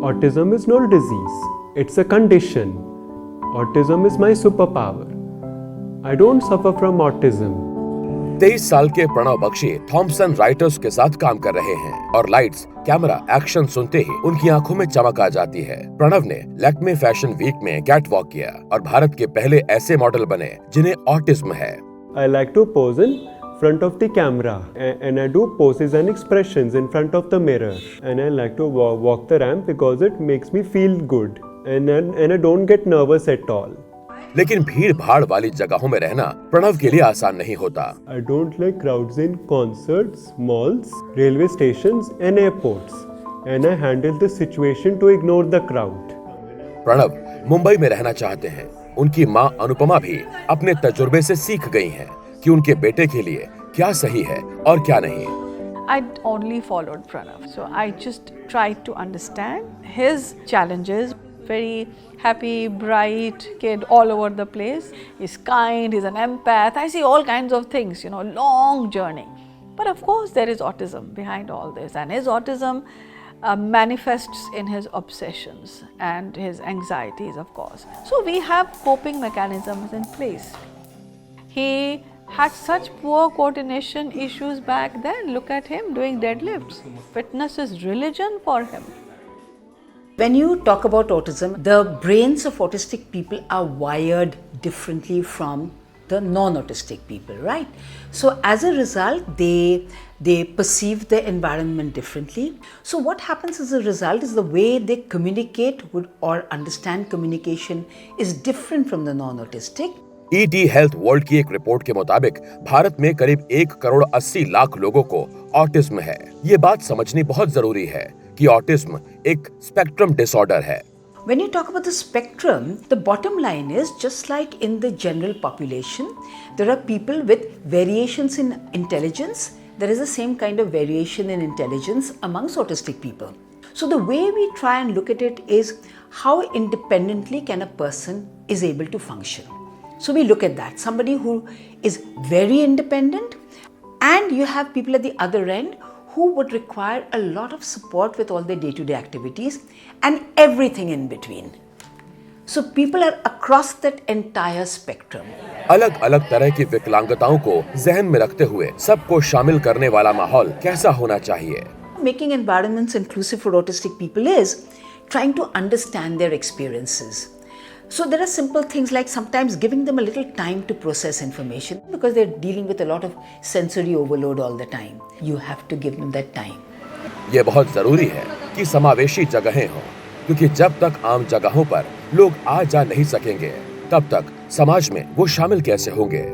Autism is not a disease, it's a condition. Autism is my superpower. I don't suffer from autism. 23 साल के Pranav Bakshi Thompson writers के साथ काम कर रहे हैं और लाइट्स, कैमरा, एक्शन सुनते ही उनकी आंखों में चमक आ जाती है। प्रणव ने लैक्मे फैशन वीक में कैट वॉक किया और भारत के पहले ऐसे मॉडल बने जिन्हें ऑटिज्म है। I like to pose in front of the camera and I do poses and expressions in front of the mirror, and I like to walk the ramp because it makes me feel good and I don't get nervous at all. लेकिन भीड़ भाड़ वाली जगहों में रहना प्रणव के लिए आसान नहीं होता। I don't like crowds in concerts, malls, railway stations and airports, and I handle the situation to ignore the crowd. Pranav Mumbai में रहना चाहते हैं। उनकी मां अनुपमा भी अपने तजुर्बे से सीख गई हैं कि उनके बेटे के लिए क्या सही है और क्या नहीं। I only followed Pranab, so I just tried to understand his challenges. Very happy, bright kid all over the place. He's kind, he's an empath. I see all kinds of things, long journey. But of course there is autism behind all this, and his autism manifests in his obsessions and his anxieties, of course. So we have coping mechanisms in place. He had such poor coordination issues back then. Look at him doing deadlifts. Fitness is religion for him. When you talk about autism, the brains of autistic people are wired differently from the non-autistic people, right? So as a result, they perceive the environment differently. So what happens as a result is the way they communicate or understand communication is different from the non-autistic. ET health world की एक report के मुताबिक भारत में करीब 1,80,00,000 लोगों को autism है। ये बात समझनी बहुत जरूरी है कि ऑटिज्म एक स्पेक्ट्रम डिसऑर्डर है। When you talk about the spectrum, the bottom line is just like in the general population, there are people with variations in intelligence. There is the same kind of variation in intelligence amongst autistic people. So the way we try and look at it is how independently can a person is able to function. So we look at that, somebody who is very independent, and you have people at the other end who would require a lot of support with all their day-to-day activities and everything in between. So people are across that entire spectrum. अलग अलग तरह की विकलांगताओं को जहन में रखते हुए सबको शामिल करने वाला माहौल कैसा होना चाहिए? Making environments inclusive for autistic people is trying to understand their experiences. So there are simple things like sometimes giving them a little time to process information because they're dealing with a lot of sensory overload all the time. You have to give them that time. ये बहुत जरूरी है कि समावेशी जगहें हों, क्योंकि जब तक आम जगहों पर लोग आ जा नहीं सकेंगे, तब तक समाज में वो शामिल कैसे होंगे?